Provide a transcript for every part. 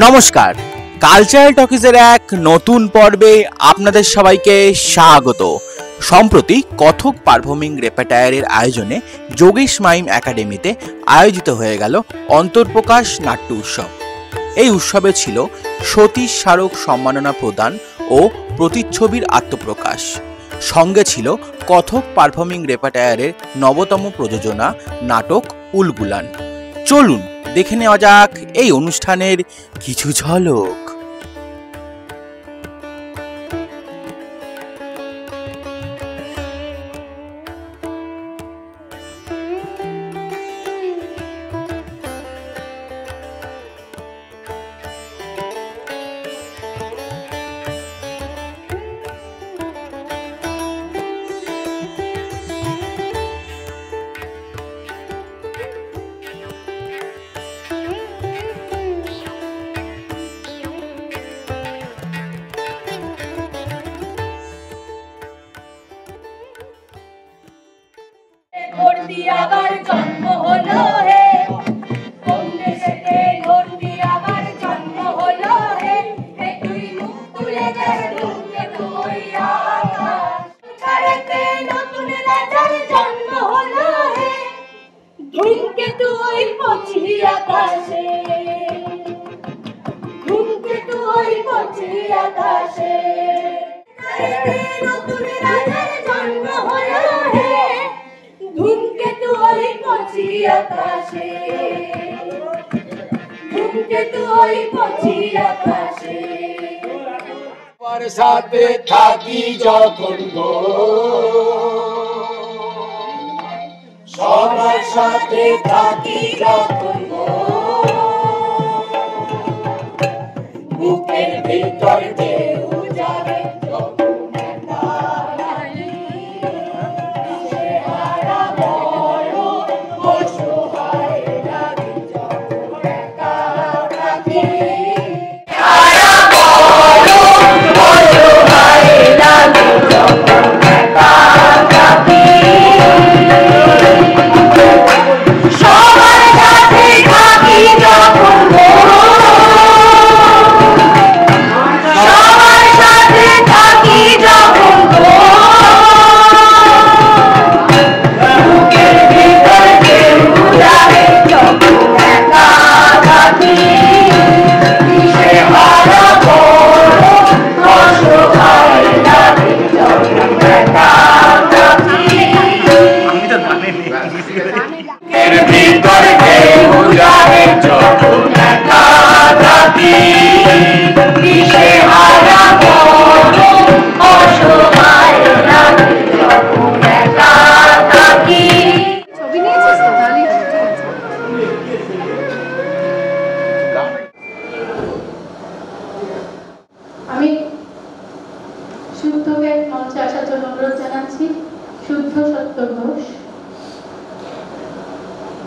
নমস্কার, কালচারাল টকিজের এক নতুন পর্বে আপনাদের সবাইকে স্বাগত। সম্প্রতি কথক পারফর্মিং রেপার্টায়ারের আয়োজনে যোগেশ মাইম একাডেমিতে আয়োজিত হয়ে গেল অন্তর্প্রকাশ নাট্য উৎসব। এই উৎসবে ছিল সতীশ স্মারক সম্মাননা প্রদান ও প্রতিচ্ছবির আত্মপ্রকাশ। সঙ্গে ছিল কথক পারফর্মিং রেপার্টায়ারের নবতম প্রযোজনা নাটক উলগুলান। চলুন দেখে নেওয়া যাক এই অনুষ্ঠানের কিছু ঝলক। আবার জন্ম হলো হে, কোন দেশেতে ঘটতি আবার জন্ম হলো হে, তুই মুখ তুলে দেখ ধূমকেতু ওই আকাশ, কারেতে নতুন রাজার জন্ম হলো হে, ধূমকেতু ওই পঁচিশ আকাশে, ধূমকেতু ওই পঁচিশ আকাশে, কারেতে নতুন রাজার জন্ম হলো হে, ধূমকেতু ওই পঁচিশ আকাশে, ধূমকেতু ওই পঁচিশ আকাশে। সবার সাথে থাকি যখন গো, সবার সাথে থাকি যখন গো, বুকের ভিতর ঢেউ যাবে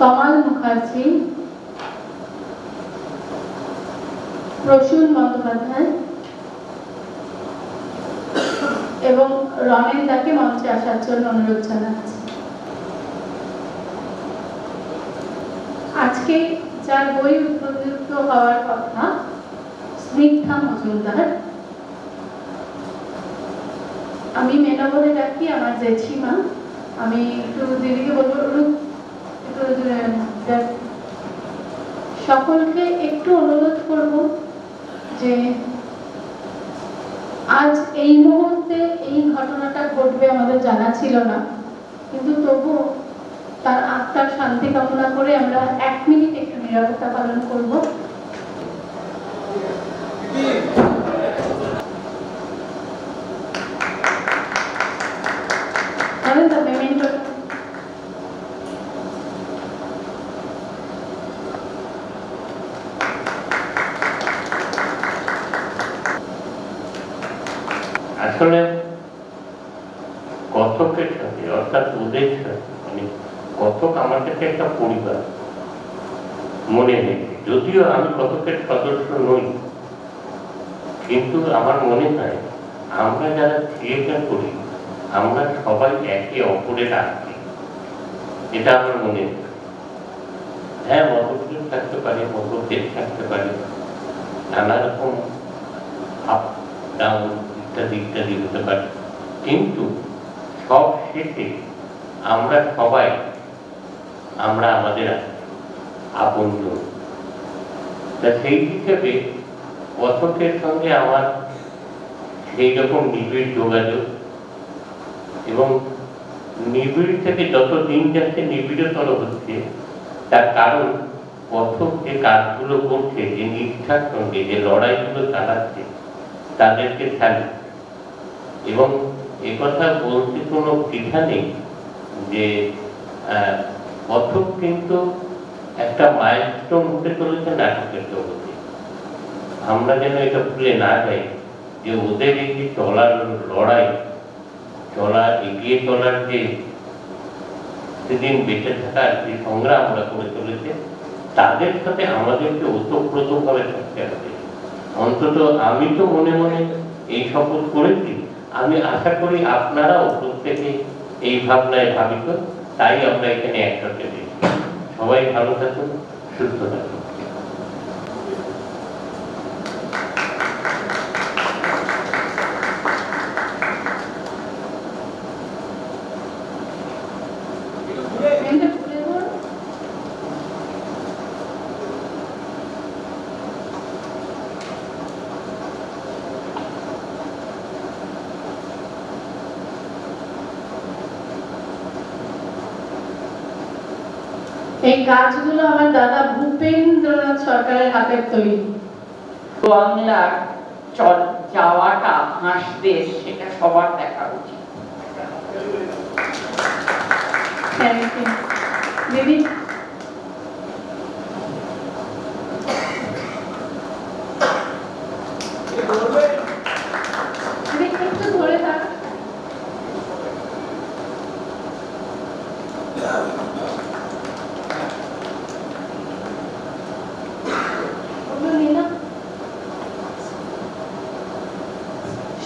কমল মুখার্জি, প্রসূন বন্দ্যোপাধ্যায় এবং রমেন দাকে মঞ্চে আসার জন্য অনুরোধ জানাচ্ছি। আজকে যার বই উদ্বোধিত হওয়ার কথা, স্নিগ্ধা মজুমদার, আমি মেনা বলে ডাকি, আমার জেঠিমা। আমি একটু দিদিকে বলবো সকলকে একটু অনুরোধ করব যে আজ এই মুহূর্তে এই ঘটনাটা ঘটবে আমাদের জানা ছিল না, কিন্তু তবু তার আত্মার শান্তি কামনা করে আমরা 1 মিনিট একটু নীরবতা পালন করব। আসলে কথকের সাথে, অর্থাৎ ওদের সাথে, মানে কথক আমার কাছে একটা পরিবার মনে নেই। যদিও আমি কথকের সদস্য নই, কিন্তু আমার মনে হয় আমরা যারা থিয়েটার করি আমরা সবাই একে অপরের আত্মীয়, এটা আমার মনে হয়। হ্যাঁ, মতভেদ থাকতে পারে, মতভেদ থাকতে পারে, নানা রকম আপ ডাউন ইত্যাদি ইত্যাদি হতে পারে, কিন্তু সব শেষে আমরা সবাই আমাদের আপনজন। তা সেই হিসেবে কথকের সঙ্গে আমার সেই রকম নিবিড় যোগাযোগ, এবং নিবিড় থেকে যত দিন যাচ্ছে নিবিড়তর হচ্ছে। তার কারণ কথক যে কাজগুলো করছে, যে নিষ্ঠার সঙ্গে যে লড়াইগুলো চালাচ্ছে, তাদেরকে স্যালুট। এবং একথা বলতে কোনো দ্বিধা নেই যে কথক কিন্তু একটা মাইলস্টোন হতে চলেছে নাটকের জগতে। আমরা যেন এটা ভুলে না যাই যে ওদের এই যে চলার লড়াই, এগিয়ে চলার যে সেদিন বেঁচে থাকার যে সংগ্রাম আমরা করে চলেছে, তাদের সাথে আমাদেরকে ওতপ্রোতভাবে থাকতে হবে। অন্তত আমি তো মনে মনে এই শপথ করেছি, আমি আশা করি আপনারাও প্রত্যেকে এই ভাবনায় ভাবিত, তাই আমরা এখানে একসাথে দিই। সবাই ভালো থাকুন, সুস্থ থাকুন। এই কাজগুলো আমার দাদা ভূপেন্দ্রনাথ সরকারের হাতের তৈরি। বাংলার যাওয়াটা হাসতে, সেটা সবার দেখা উচিত। দিদি একটু ধরে থাক।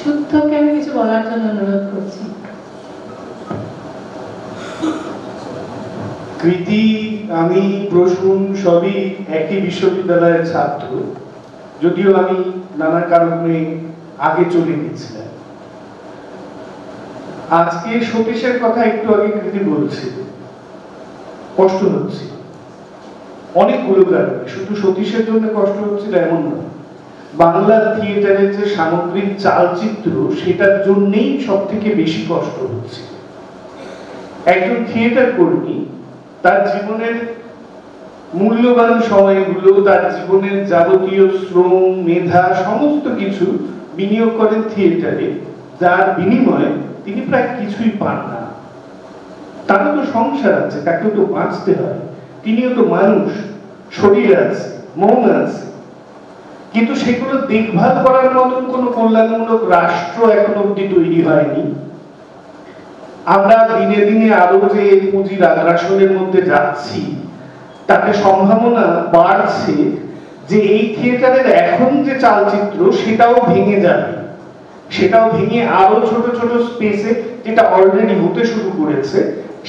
শুদ্ধকে আমি কিছু বলার জন্য অনুরোধ করছি। কৃতি, আমি, প্রসূন সবই একই বিশ্ববিদ্যালয়ের ছাত্র, যদিও আমি নানা কারণে আগে চলে গেছিলাম। আজকে সতীশের কথা একটু আগে কৃতি বলছে, কষ্ট হচ্ছে অনেকগুলো কারণে। শুধু সতীশের জন্য কষ্ট হচ্ছিল এমন নয়, বাংলার থিয়েটারের যে সামগ্রিক চালচিত্র, সেটার জন্যই সব থেকে বেশি কষ্ট হচ্ছে। একজন থিয়েটার কর্মী তার জীবনের মূল্যবান সময়গুলো, তার জীবনের যাবতীয় শ্রম, মেধা, সমস্ত কিছু বিনিয়োগ করেন থিয়েটারে, যার বিনিময়ে তিনি প্রায় কিছুই পান না। তারও তো সংসার আছে, তাকেও তো বাঁচতে হয়, তিনিও তো মানুষ, শরীর আছে, মন আছে, কিন্তু সেগুলো দেখভাল করার মতন কোন কল্যাণমূলক রাষ্ট্র এখন অব্দি তৈরি হয়নি। আমরা দিনে দিনে আরো যে পুঁজির আগ্রাসনের মধ্যে যাচ্ছি, তাতে সম্ভাবনা বাড়ছে যে এই থিয়েটারের এখন যে চালচিত্র, সেটাও ভেঙে যাবে, সেটাও ভেঙে আরো ছোট ছোট স্পেসে, যেটা অলরেডি হতে শুরু করেছে,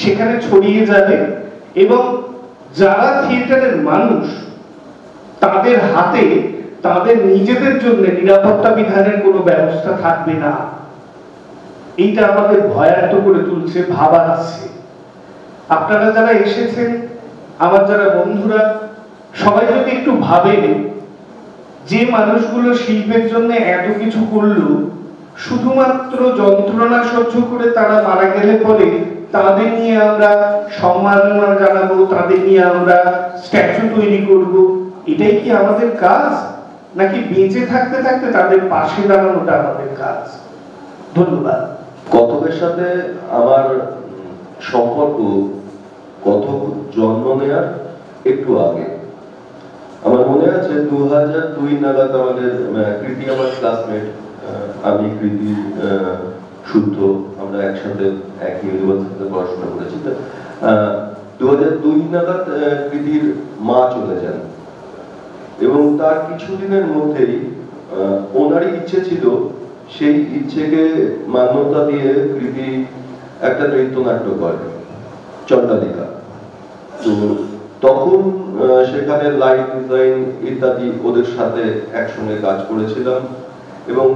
সেখানে ছড়িয়ে যাবে। এবং যারা থিয়েটারের মানুষ, তাদের হাতে তাদের নিজেদের জন্য নিরাপত্তা বিধানের কোনো ব্যবস্থা থাকবে না। এইটা আমাদের ভয়ার্ত করে তুলছে, ভাবাচ্ছে। আপনারা যারা এসেছেন, আমার যারা বন্ধুরা, সবাই যদি একটু ভাবেন, যে মানুষগুলো শিল্পের জন্য এত কিছু করলো, শুধুমাত্র যন্ত্রণা সহ্য করে তারা মারা গেলে পরে তাদের নিয়ে আমরা সম্মাননা জানাবো, তাদের নিয়ে আমরা স্ট্যাচু তৈরি করব, এটাই কি আমাদের কাজ? নাকি বেঁচে থাকতে থাকতে তাদের পাশে দাঁড়ানোটা আমাদের কাজ? ধন্যবাদ। কথকের সাথে আমার সম্পর্ক কথক জন্ম নেয়ার একটু আগে। আমার মনে আছে 2002 নাগাদ আমাদের কৃতি আমার ক্লাসমেট, আমি কৃতি শুদ্ধ, আমরা একসাথে এক ইউনিভার্সিটিতে পড়াশোনা করেছি। 2002 নাগাদ কৃতির মা চলে যান, এবং তার কিছুদিনের মধ্যেই ওনারই ইচ্ছে ছিল, সেই ইচ্ছেকে মান্যতা দিয়ে কৃতি একটা নৃত্যনাট্য করে, চণ্ডালিকা। তো তখন সেখানে লাইট ডিজাইন ইত্যাদি ওদের সাথে একসঙ্গে কাজ করেছিলাম এবং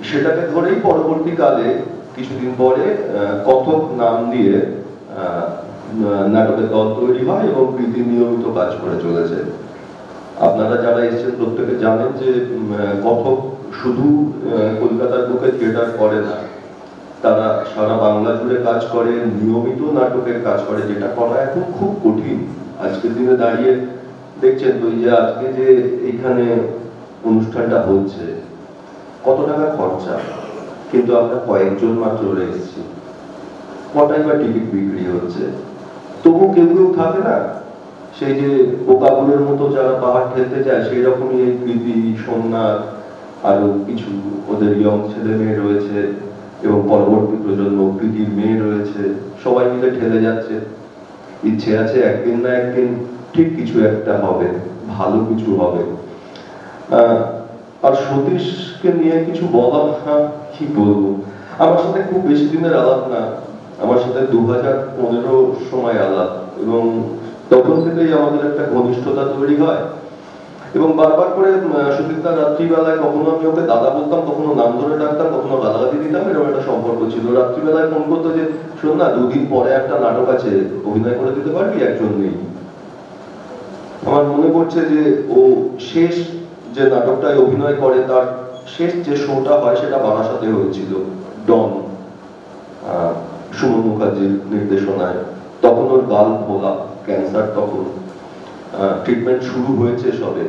সেটাকে ধরেই পরবর্তীকালে কিছুদিন পরে কথক নাম দিয়ে নাটকের দল তৈরি হয় এবং কৃতি নিয়মিত কাজ করে চলেছে। আপনারা যারা এসেছেন প্রত্যেকে জানেন যে কথক শুধু কলকাতার বুকে থিয়েটার করে না, তারা সারা বাংলা জুড়ে কাজ করে, নিয়মিত নাটকের কাজ করে, যেটা করা এখন খুব কঠিন। আজকের দিনে দাঁড়িয়ে দেখছেন তো যে আজকে যে এইখানে অনুষ্ঠানটা হচ্ছে কত টাকা খরচা, কিন্তু আমরা কয়েকজন মাত্র এসেছি, কটাই বা টিকিট বিক্রি হচ্ছে। তবু কেউ কেউ থাকে না সেই যে বোকাগুলোর মতো যারা পাহাড় ঠেলতে যায়, সেই রকমই এই কৃতি, সোমনাথ, আরো কিছু ওদের ইয়ং ছেলে মেয়ে রয়েছে এবং পরবর্তী প্রজন্ম কৃতির মেয়ে রয়েছে, সবাই মিলে ঠেলে যাচ্ছে। ইচ্ছে আছে একদিন না একদিন ঠিক কিছু একটা হবে, ভালো কিছু হবে। আর সতীশকে নিয়ে কিছু বলা, কি বলবো, আমার সাথে খুব বেশি দিনের আলাপ না, আমার সাথে 2015 সময় আলাপ, এবং তখন থেকেই আমাদের একটা ঘনিষ্ঠতা তৈরি হয়। এবং বারবার করে সতীশদা রাত্রিবেলায় কখনো আমি ওকে দাদা বলতাম, কখনো নাম ধরে ডাকতাম, কখনো গালাগালি দিতাম, এরকম একটা সম্পর্ক ছিল। রাত্রিবেলায় ফোন করতো যে শোন না, 2 দিন পরে একটা নাটক আছে, অভিনয় করে দিতে পারবি, একজন নেই। আমার মনে পড়ছে যে ও শেষ যে নাটকটায় অভিনয় করে তার শেষ যে শোটা হয় সেটা বারাসাতে হয়েছিল, ডন, সুমন মুখার্জির নির্দেশনায়। তখন ওর গাল ভোলা, ক্যান্সার, তখন ট্রিটমেন্ট শুরু হয়েছে সবে।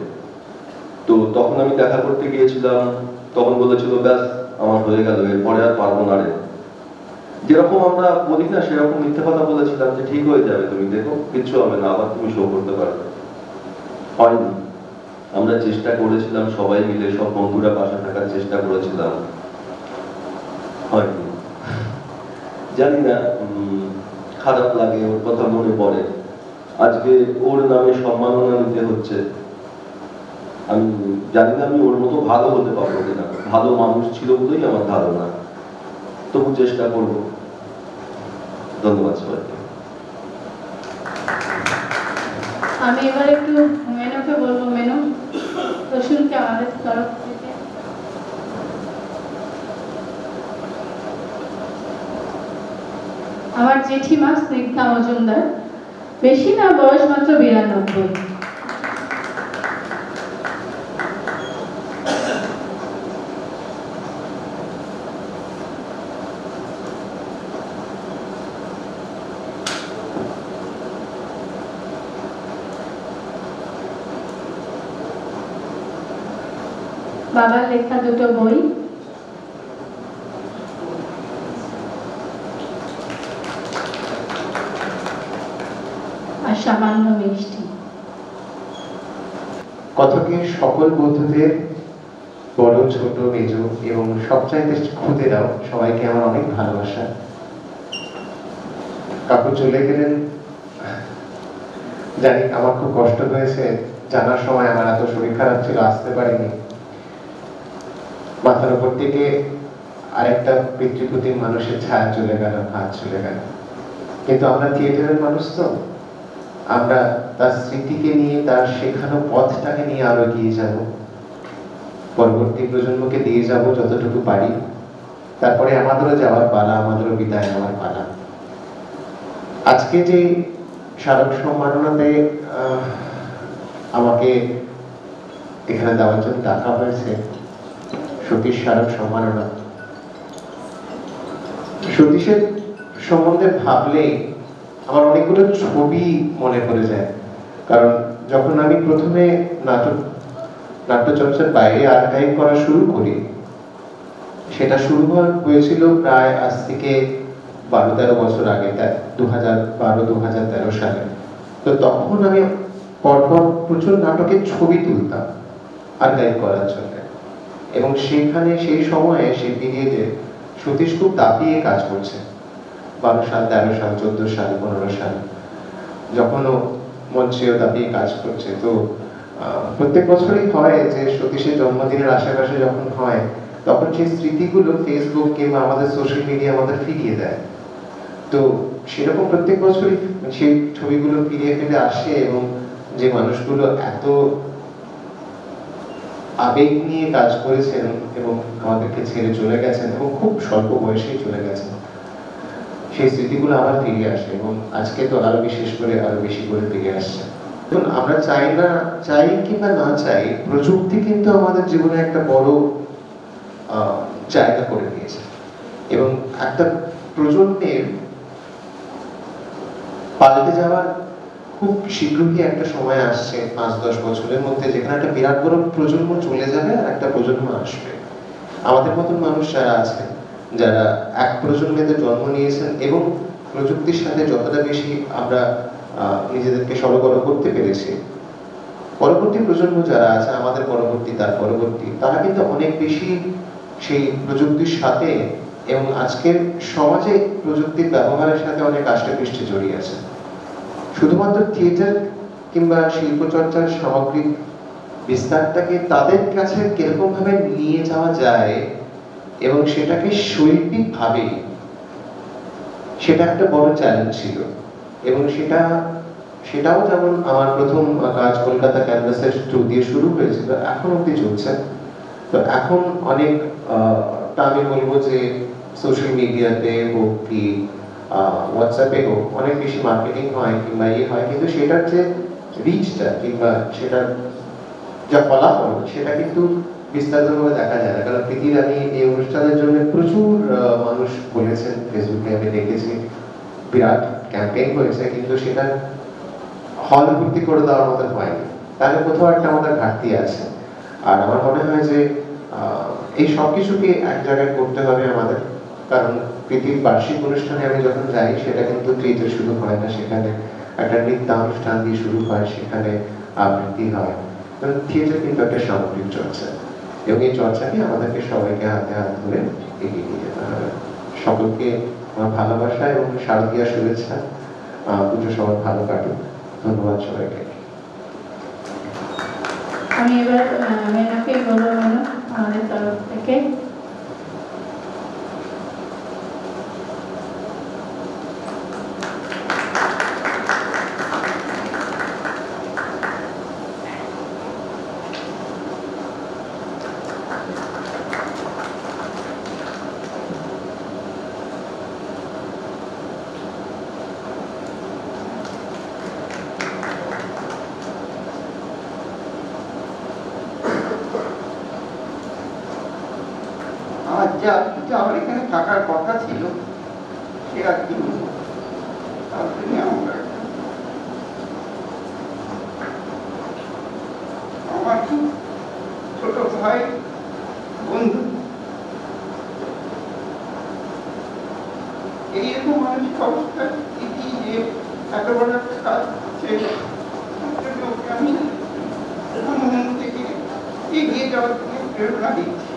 তো তখন আমি দেখা করতে গিয়েছিলাম, তখন বলেছিল ব্যাস আমার হয়ে গেল, এরপরে আর পারবো না রে। যেরকম আমরা বলি না সেরকম মিথ্যে কথা বলেছিলাম যে ঠিক হয়ে যাবে, তুমি দেখো কিচ্ছু হবে না, আবার তুমি শো করতে পারবে। হয়নি। আমরা চেষ্টা করেছিলাম সবাই মিলে, সব বন্ধুরা পাশে থাকার চেষ্টা করেছিলাম, হয়নি। জানি না, খারাপ লাগে, ওর কথা মনে পড়ে। আজকে ওর নামে সম্মাননা নিতে হচ্ছে। আমি জানি না আমি ওর মতো ভালো হতে পারবো কিনা, ভালো মানুষ ছিল বলেই আমার ধারণা, তবু চেষ্টা করবো। ধন্যবাদ সবাইকে। আমি এবার একটু মেনুকে বলবো, মেনু রসুনকে আমাদের তরফ থেকে। আমার জেঠিমা স্নিগ্ধা মজুমদার, বেশি না, বয়স মাত্র 92। বাবার লেখা 2টো বই, আর সামান্য মিষ্টি। কথকের সকল বন্ধুদের, বড় ছোট মেজ এবং সবচাইতে খুদেরাও, সবাইকে আমার অনেক ভালোবাসা। কাকু চলে গেলেন, জানি আমার খুব কষ্ট হয়েছে। জানার সময় আমার এত শরীর খারাপ ছিল, আসতে পারিনি। মাথার উপর থেকে আরেকটা পিতৃপ্রতিম মানুষের ছায়া চলে গেল, হাত চলে গেল। কিন্তু আমরা থিয়েটারের মানুষ তো, আমরা তার স্মৃতিকে নিয়ে, তার শেখানো পথটাকে নিয়ে আরো এগিয়ে যাব, পরবর্তী প্রজন্মকে দিয়ে যাব যতটুকু পারি। তারপরে আমাদেরও যাওয়ার পালা, আমাদেরও বিদায় নেওয়ার পালা। আজকে যে স্মারক সম্মাননাতে আমাকে এখানে দেওয়ার জন্য ডাকা হয়েছে, সতীশ স্মারক সম্মাননা। সতীশের সম্বন্ধে ভাবলেই আমার অনেকগুলো ছবি মনে পড়ে যায়। কারণ যখন আমি প্রথমে নাট্যচর্চার বাইরে আর্কাইভ করা শুরু করি, সেটা শুরু হয়েছিল প্রায় আজ থেকে 12-13 বছর আগে, 2012-2013 সালে। তো তখন আমি পরপর প্রচুর নাটকের ছবি তুলতাম আর্কাইভ করার জন্য, এবং সেখানে সেই সময়ে, সেই পিরিয়ডে সতীশ খুব দাপিয়ে কাজ করছে। 12 সাল, 13 সাল, 14 সাল, 15 সাল, যখনও মঞ্চেও দাপিয়ে কাজ করছে। তো প্রত্যেক বছরই হয় যে সতীশের জন্মদিনের আশেপাশে যখন হয়, তখন সেই স্মৃতিগুলো ফেসবুক কিংবা আমাদের সোশ্যাল মিডিয়া আমাদের ফিরিয়ে দেয়। তো সেরকম প্রত্যেক বছরই সেই ছবিগুলো ফিরে ফিরে আসে এবং যে মানুষগুলো এত আবেগ নিয়ে কাজ করেছেন এবং আমাদেরকে ছেড়ে চলে গেছেন এবং খুব স্বল্প বয়সেই চলে গেছেন, সেই স্মৃতিগুলো আবার ফিরে আসে এবং আজকে তো আরো বিশেষ করে আরো বেশি করে ফিরে আসছে। দেখুন, আমরা চাই কিংবা না চাই, প্রযুক্তি কিন্তু আমাদের জীবনে একটা বড় জায়গা করে দিয়েছে এবং একটা প্রজন্মের পাল্টে যাওয়ার খুব শীঘ্রই একটা সময় আসছে 5-10 বছরের মধ্যে, যেখানে একটা বিরাট বড় প্রজন্ম চলে যাবে আর একটা প্রজন্ম আসবে। আমাদের মতন মানুষ যারা আছেন, যারা এক প্রজন্মেতে জন্ম নিয়েছেন এবং প্রযুক্তির সাথে যতটা বেশি আমরা নিজেদেরকে সরগর করতে পেরেছি, পরবর্তী প্রজন্ম যারা আছে, আমাদের পরবর্তী তার পরবর্তী, তারা কিন্তু অনেক বেশি সেই প্রযুক্তির সাথে এবং আজকের সমাজে প্রযুক্তির ব্যবহারের সাথে অনেক আষ্টেপৃষ্ঠে জড়িয়ে আছে। শুধুমাত্র থিয়েটার কিংবা শিল্পচর্চার সামগ্রিক বিস্তারটাকে তাদের কাছে কিরকম ভাবে নিয়ে যাওয়া যায় এবং সেটাকে শৈল্পিক ভাবে, সেটা একটা বড় চ্যালেঞ্জ ছিল এবং সেটাও যেমন আমার প্রথম কাজ কলকাতা ক্যানভাসের থ্রু দিয়ে শুরু হয়েছিল, এখন অব্দি চলছে। তো এখন অনেক আমি বলবো যে সোশ্যাল মিডিয়াতে হোক কি হোয়াটসঅ্যাপে হোক অনেক বেশি মার্কেটিং হয় কিংবা হয়, কিন্তু সেটার যে রিচটা কিংবা সেটার যা ফলাফল সেটা কিন্তু বিস্তারিতভাবে দেখা যায় না। কারণ প্রীতির আমি এই অনুষ্ঠানের জন্য প্রচুর মানুষ বলেছেন, ফেসবুকে আমি দেখেছি বিরাট ক্যাম্পেইন হয়েছে, কিন্তু সেটা হল ভর্তি করে দেওয়ার মতো হয়নি। তাহলে কোথাও একটা আমাদের ঘাটতি আছে। আর আমার মনে হয় যে এই সব কিছুকে এক জায়গায় করতে হবে আমাদের, কারণ প্রীতির বার্ষিক অনুষ্ঠানে আমি যখন যাই সেটা কিন্তু থিয়েটার শুরু হয় না, সেখানে একটা নৃত্যানুষ্ঠান দিয়ে শুরু হয়, সেখানে আবৃত্তি হয়। কারণ থিয়েটার কিন্তু একটা সামগ্রিক চর্চা এবং এই চর্চাকে আমাদেরকে সবাইকে হাতে হাত ধরে এগিয়ে নিয়ে যেতে হবে। সকলকে আমার ভালোবাসা এবং শারদীয়া শুভেচ্ছা। পুজো সবার ভালো কাটুক। ধন্যবাদ সবাইকে। আমি এবার মেনাকে বলবো, আমাদের তরফ থেকে। আমার এখানে থাকার কথা ছিল সে আর কি আমার ছোট ভাই বন্ধু এইরকম মানসিক অবস্থা যে এত বড় একটা কাজ আমি মন থেকে এগিয়ে যাওয়ার জন্য প্রেরণা দিচ্ছি।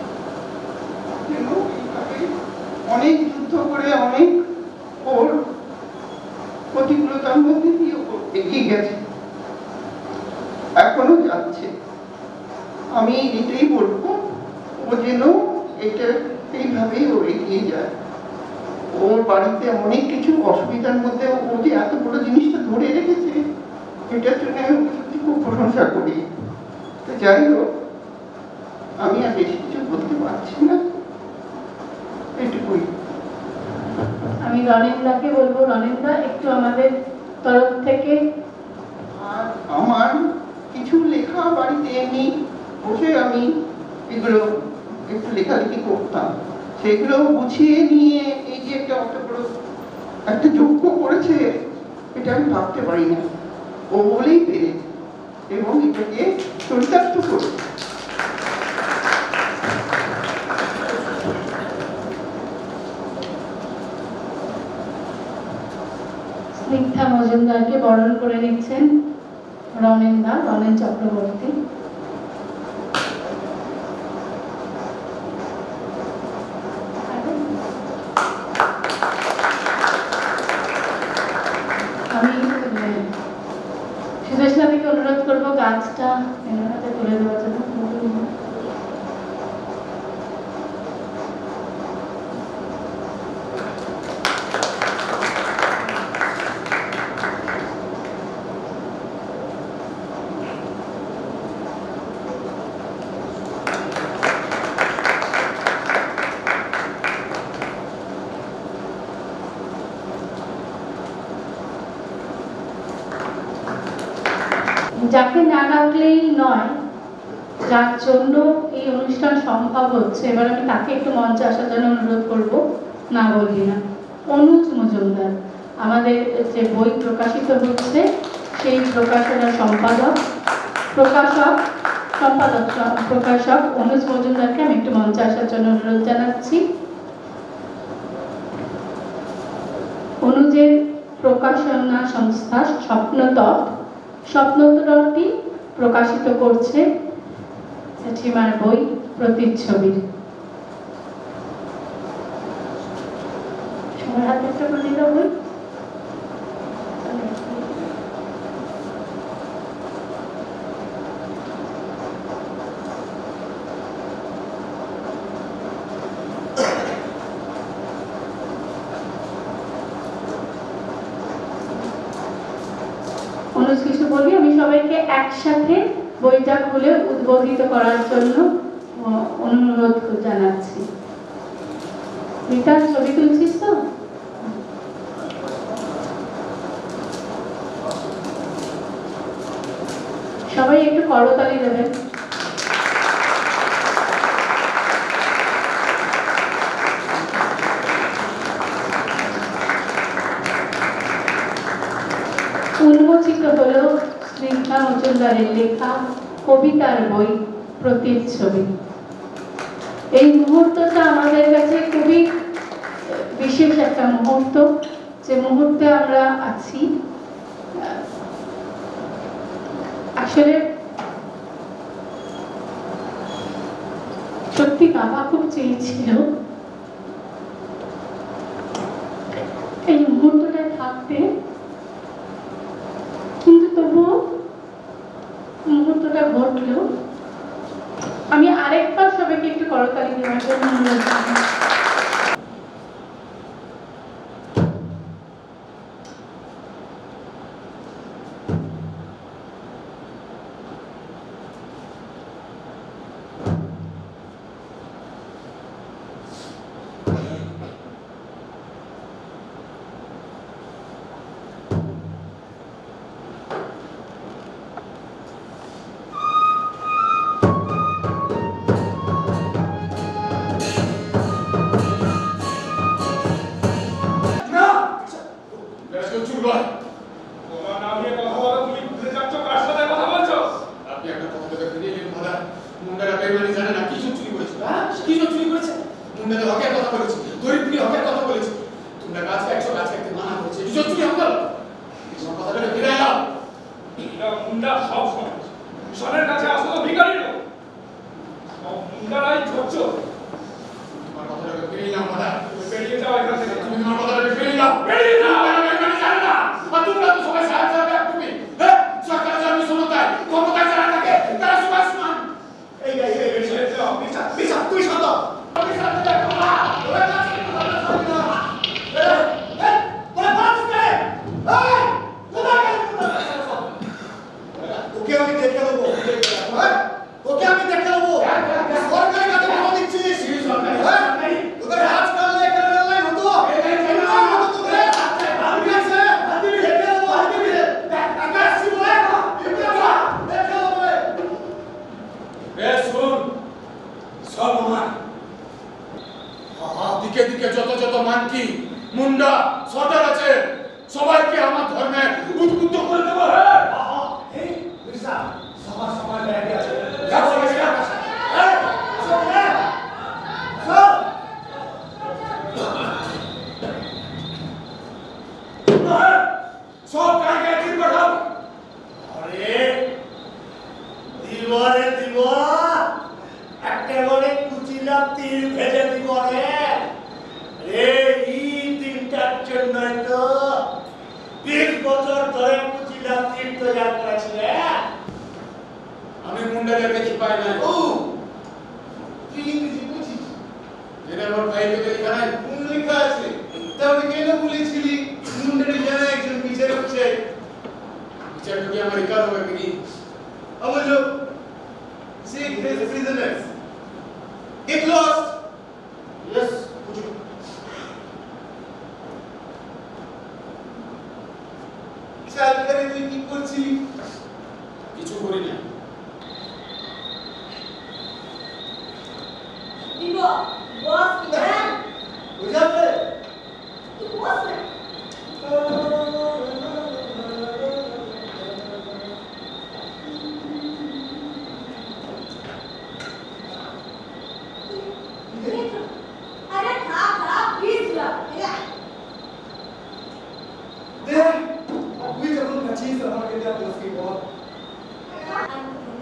অনেক যুদ্ধ করে অনেক ওর প্রতিকূলতার মধ্যে দিয়ে এগিয়ে গেছে, এখনো যাচ্ছে। আমি এটাই বলবো, ও যেন এটা এইভাবেই ও এগিয়ে যায়। ওর বাড়িতে অনেক কিছু অসুবিধার মধ্যে ও যে এত বড় জিনিসটা ধরে রেখেছে, এটার জন্য আমি সত্যি খুব প্রশংসা করি। তো যাই হোক, আমি আর বেশি কিছু বলতে পারছি না, এটুকুই। আমি রনিন্দাকে বলবো, রনিন্দা একটু আমাদের তরফ থেকে। আর আমার কিছু লেখা বাড়িতে এমনি বসে আমি এগুলো একটু লেখালেখি করতাম, সেগুলো গুছিয়ে নিয়ে এই যে একটা অত বড় একটা যোগ্য করেছে, এটা আমি ভাবতে পারি না। ও বলেই পেরে এবং এটাকে চরিতার্থ করে। স্নিগ্ধা মজুমদারকে বরণ করে নিচ্ছেন রনেন চক্রবর্তী। আমি সুদেশনা থেকে অনুরোধ করবো গাছটা এনার হাতে তুলে দেওয়ার জন্য। যাকে না ডাকলেই নয়, যার জন্য এই অনুষ্ঠান সম্ভব হচ্ছে, এবার আমি তাকে একটু মঞ্চে আসার জন্য অনুরোধ করব। না বলবি না, অনুজ মজুমদার, আমাদের যে বই প্রকাশিত হচ্ছে সেই প্রকাশনার প্রকাশক অনুজ মজুমদারকে আমি একটু মঞ্চে আসার জন্য অনুরোধ জানাচ্ছি। অনুজের প্রকাশনা সংস্থা স্বপ্নতত্ত্বটি প্রকাশিত করছে জেঠিমার বই প্রতিচ্ছবির। সবার হাতে একটা প্রতিটা বই। অনুজ কিছু বলি, আমি সবাইকে একসাথে বইটা খুলে উদ্বোধিত করার জন্য অনুরোধ জানাচ্ছি। রিতার ছবি তুলছিস তো? সবাই একটু করতালি দেবেন। উন্মোচিত হলো স্নিগ্ধা মজুমদারের লেখা কবিতার বই প্রতিচ্ছবি। এই মুহূর্তটা আমাদের কাছে খুবই বিশেষ একটা মুহূর্ত, যে মুহূর্তে আমরা আছি। আসলে সত্যি বাবা খুব চেয়েছিল এই মুহূর্তটায় থাকতে, কিন্তু তবুও মুহূর্তটা ঘটলো। আমি আরেকবার সবাইকে একটু করতালি দেওয়ার জন্য অনুরোধ করব।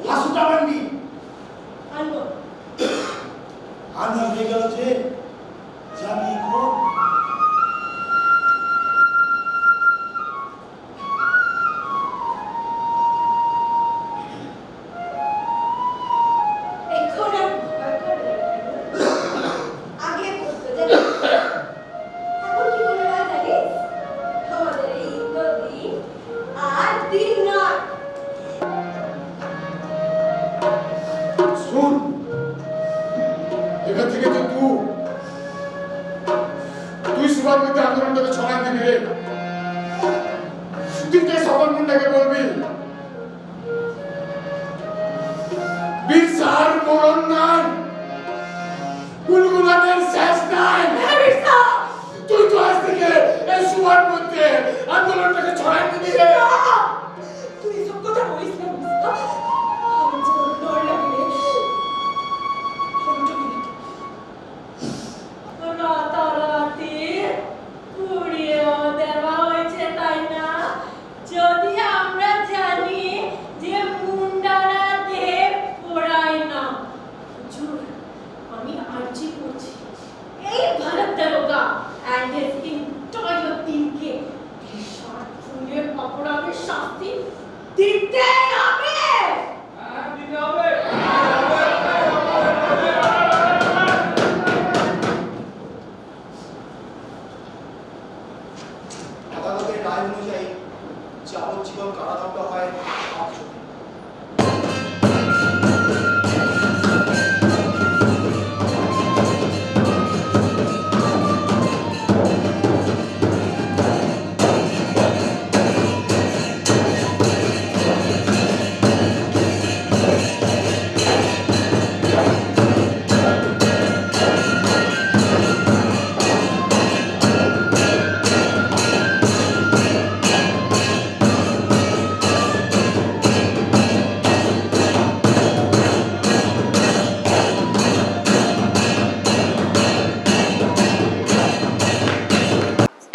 হাসুটা বান্ডি আনবো আনা হয়ে গেল যে যাবি কোন এখন আর ভয় করে আগে বলতো জানিস এখন কি মনে হয় জানিস আমাদের এই নদী আর দিন নয় শুন এখান থেকে তো তুই সুভার মধ্যে আন্দোলনটাকে ছড়া দিবি রে তুই সকল মুন্ডাকে বলবি বিরসার মরণ নাই গুলগুলানের শেষ নাই তুই তো আজ থেকে এই সুভার মধ্যে আন্দোলনটাকে ছড়াই দিবি রে তুই সব কথা বলিস না আমার যে ডর লাগে রে রাতারাতি পুড়িয়েও দেওয়া হয়েছে তাই না যদি আমরা জানি যে মুন্ডারা দেব পোড়ায় না হুজুর আমি আর্জি করছি এই ভারত দারোগা and his entire teamকে বিশাল ফুলের অপরাধের শাস্তি দিতে হবে দিতে হবে আদালতের রায় অনুযায়ী যাবজ্জীবন কারাদণ্ড হয় 5 জন।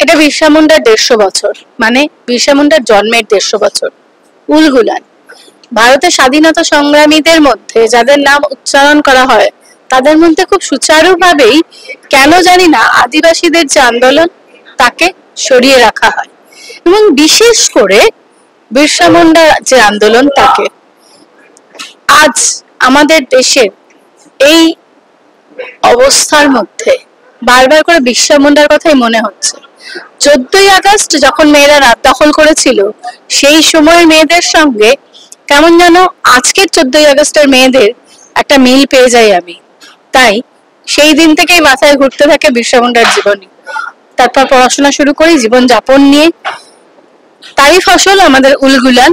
এটা বিরসা মুন্ডার 150 বছর, মানে বিরসা মুন্ডার জন্মের 150 বছর। উলগুলান ভারতের স্বাধীনতা সংগ্রামীদের মধ্যে যাদের নাম উচ্চারণ করা হয় তাদের মধ্যে খুব সুচারুভাবেই কেন জানি না আদিবাসীদের যে আন্দোলন তাকে সরিয়ে রাখা হয়, এবং বিশেষ করে বিরসা মুন্ডার যে আন্দোলন তাকে। আজ আমাদের দেশের এই অবস্থার মধ্যে বারবার করে বিরসা মুন্ডার কথাই মনে হচ্ছে। 14ই আগস্ট যখন মেয়েরা রাত দখল করেছিল সেই সময়ের মেয়েদের সঙ্গে কেমন যেন আজকের 14ই আগস্টের মেয়েদের একটা মিল পেয়ে যাই আমি। তাই সেই দিন থেকেই মাথায় ঘুরতে থাকে বিরসা মুন্ডার জীবনী। তারপর পড়াশোনা শুরু করি জীবন যাপন নিয়ে। তারই ফসল আমাদের উলগুলান।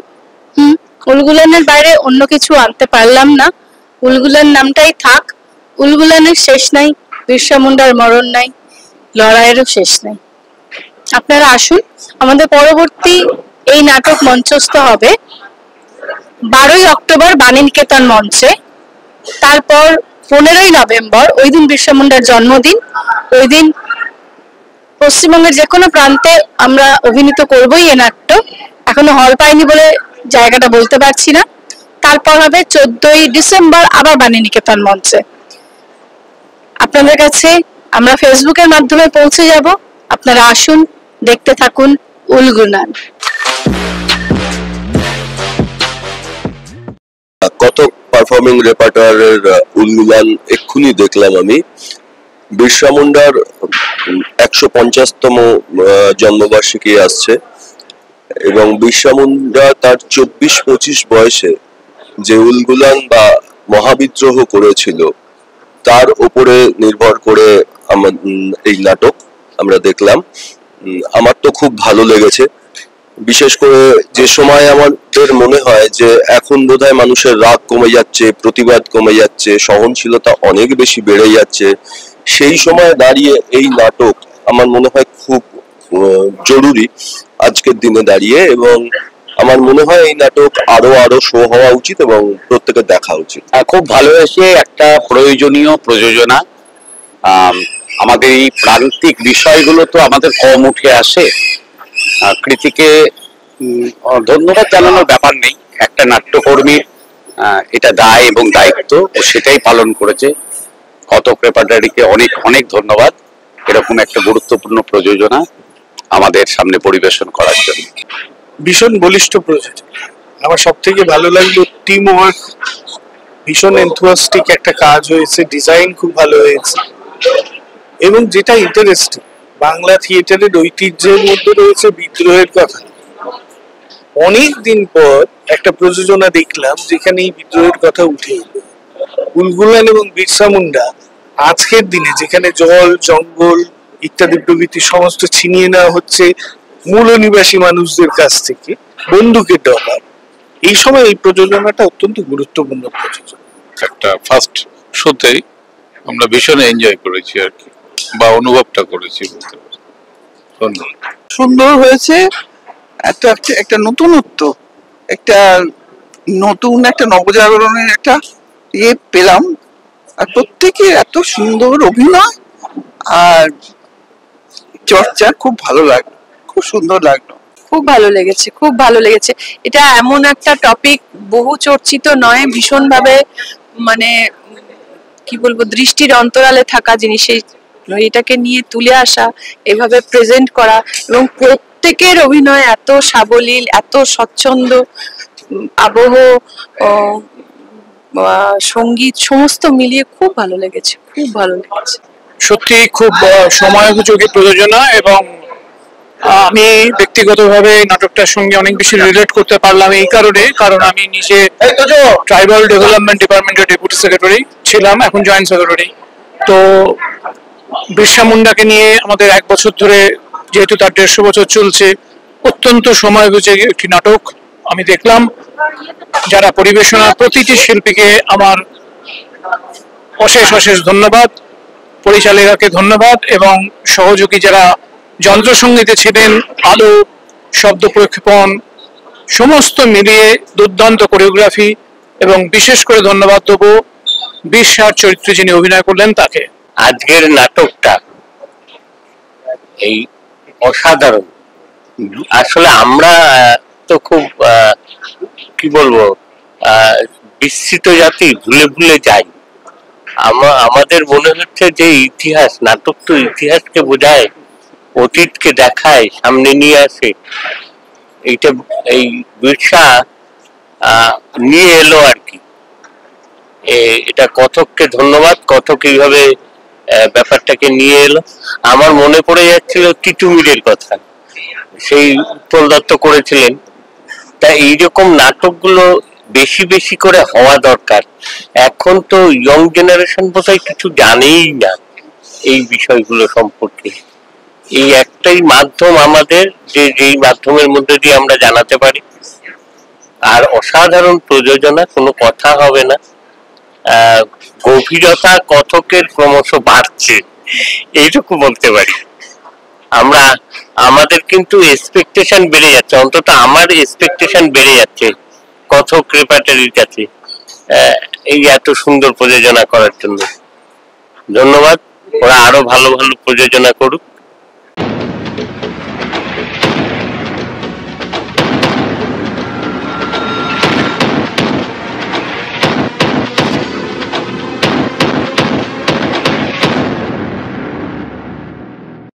উলগুলানের বাইরে অন্য কিছু আনতে পারলাম না। উলগুলান নামটাই থাক। উলগুলানের শেষ নাই, বিরসা মুন্ডার মরণ নাই, লড়াইয়েরও শেষ নাই। আপনারা আসুন, আমাদের পরবর্তী এই নাটক মঞ্চস্থ হবে 12ই অক্টোবর বাণীনিকেতন মঞ্চে। তারপর 15ই নভেম্বর, ওই দিন বিরসা মুন্ডার জন্মদিন। ওই দিন পশ্চিমবঙ্গের যে কোনো প্রান্তে আমরা অভিনীত করবই এ নাট্য। এখনো হল পাইনি বলে জায়গাটা বলতে পারছি না। তারপর হবে 14ই ডিসেম্বর আবার বাণীনিকেতন মঞ্চে। আপনাদের কাছে আমরা ফেসবুকের মাধ্যমে পৌঁছে যাব। আপনারা আসুন, দেখতে থাকুন উলগুলান। কতক পারফর্মিং রেপার্টরির উলগুলান এক্ষুনি দেখলাম আমি। বিরসা মুন্ডার 150তম জন্মবার্ষিকী আসছে এবং বিরসা মুন্ডা তার 24-25 বয়সে যে উলগুলান বা মহাবিদ্রোহ করেছিল তার উপরে নির্ভর করে এই নাটক আমরা দেখলাম। আমার তো খুব ভালো লেগেছে, বিশেষ করে যে সময় আমাদের মনে হয় যে এখন বোধহয় মানুষের রাগ কমে যাচ্ছে, প্রতিবাদ কমে যাচ্ছে, সহনশীলতা অনেক বেশি বেড়ে যাচ্ছে, সেই সময় দাঁড়িয়ে এই নাটক আমার মনে হয় খুব জরুরি আজকের দিনে দাঁড়িয়ে। এবং আমার মনে হয় এই নাটক আরো শো হওয়া উচিত এবং প্রত্যেকের দেখা উচিত। খুব ভালো হয়েছে, একটা প্রয়োজনীয় প্রযোজনা। আমাদের এই প্রান্তিক বিষয়গুলো তো আমাদের কম উঠে আসে। কৃতিকে ধন্যবাদ জানানোর ব্যাপার নেই, একটা নাট্যকর্মীর এটা দায় এবং দায়িত্ব, ও সেটাই পালন করেছে। কতক রেপার্টারিকে অনেক অনেক ধন্যবাদ এরকম একটা গুরুত্বপূর্ণ প্রযোজনা আমাদের সামনে পরিবেশন করার জন্য। ভীষণ বলিষ্ঠ প্রযোজনা। আমার সব থেকে ভালো লাগলো টিম ওয়ার্ক, ভীষণ এনথুয়াস্টিক একটা কাজ হয়েছে, ডিজাইন খুব ভালো হয়েছে, এবং যেটা ইন্টারেস্টিং, বাংলা থিয়েটারের ঐতিহ্যের মধ্যে রয়েছে বিদ্রোহের কথা। অনেক দিন পর একটা প্রযোজনা দেখলাম যেখানে এই বিদ্রোহের কথা উঠে এলো। উলগুলান এবং বিরসা মুন্ডা আজকের দিনে যেখানে জল, জঙ্গল ইত্যাদি প্রভৃতি সমস্ত ছিনিয়ে নেওয়া হচ্ছে মূল নিবাসী মানুষদের কাছ থেকে বন্দুকের ডগায়, এই সময় এই প্রযোজনাটা অত্যন্ত গুরুত্বপূর্ণ প্রযোজনা। একটা ফার্স্ট শোতেই আমরা ভীষণ এনজয় করেছি আর কি, বা অনুভবটা করেছি বলতে পারি। ধন্যবাদ। সুন্দর হয়েছে, একটা নতুনত্ব, একটা নতুন একটা নবজাগরণের একটা ইয়ে পেলাম। আর প্রত্যেকে এত সুন্দর অভিনয় আর চর্চা, খুব ভালো লাগলো, খুব সুন্দর লাগলো। খুব ভালো লেগেছে, খুব ভালো লেগেছে। এটা এমন একটা টপিক, বহু চর্চিত নয়, ভীষণভাবে মানে কি বলবো, দৃষ্টির অন্তরালে থাকা জিনিস, এটাকে নিয়ে তুলে আসা, এভাবে প্রেজেন্ট করা, এবং প্রত্যেকের অভিনয় এত সাবলীল, এত স্বচ্ছন্দ, আবহ, সঙ্গীত সমস্ত মিলিয়ে খুব ভালো লেগেছে, খুব ভালো লেগেছে। সত্যি খুব সময়োপযোগী প্রযোজনা, এবং আমি ব্যক্তিগতভাবে নাটকটার সঙ্গে অনেক বেশি রিলেট করতে পারলাম এই কারণ আমি নিজে ট্রাইবাল ডেভেলপমেন্ট ডিপার্টমেন্টের ডেপুটি সেক্রেটারি ছিলাম, এখন জয়েন্ট সেক্রেটারি। তো বিরসা মুন্ডাকে নিয়ে আমাদের 1 বছর ধরে, যেহেতু তার 150 বছর চলছে, অত্যন্ত সময়োপযোগী একটি নাটক আমি দেখলাম। যারা পরিবেশনা, প্রতিটি শিল্পীকে আমার অশেষ অশেষ ধন্যবাদ, পরিচালিকাকে ধন্যবাদ, এবং সহযোগী যারা যন্ত্রসঙ্গীতে ছিলেন, আলো, শব্দ প্রক্ষেপণ সমস্ত মিলিয়ে দুর্দান্ত কোরিওগ্রাফি, এবং বিশেষ করে ধন্যবাদ দেবো বিরসার চরিত্রে যিনি অভিনয় করলেন তাকে। আজকের নাটকটা এই অসাধারণ। আসলে আমরা তো খুব কি বলবো, বিস্মৃত জাতি, ভুলে ভুলে যাই। আমাদের মনে হচ্ছে যে ইতিহাস, নাটক তো ইতিহাসকে বোঝায়, অতীতকে দেখায়, সামনে নিয়ে আসে। এইটা এই বিরসা নিয়ে এলো আর কি। এটা কথককে ধন্যবাদ, কথক এইভাবে ব্যাপারটাকে নিয়ে এলো। আমার মনে পড়ে যাচ্ছিল টিটুমিরের কথা, সেই উৎপল দত্ত করেছিলেন। তা এইরকম নাটকগুলো বেশি বেশি করে হওয়া দরকার। এখন তো ইয়ং জেনারেশন বোধহয় কিছু জানেই না এই বিষয়গুলো সম্পর্কে। এই একটাই মাধ্যম আমাদের, যেই মাধ্যমের মধ্যে দিয়ে আমরা জানাতে পারি। আর অসাধারণ প্রযোজনা, কোনো কথা হবে না। গভীরতা কথকের ক্রমশ বাড়ছে, এইটুকু বলতে পারি। আমাদের কিন্তু এক্সপেকটেশন বেড়ে যাচ্ছে, অন্তত আমার এক্সপেকটেশন বেড়ে যাচ্ছে কথক রেপার্টারির কাছে এই এত সুন্দর প্রযোজনা করার জন্য। ধন্যবাদ, ওরা আরো ভালো ভালো প্রযোজনা করুক।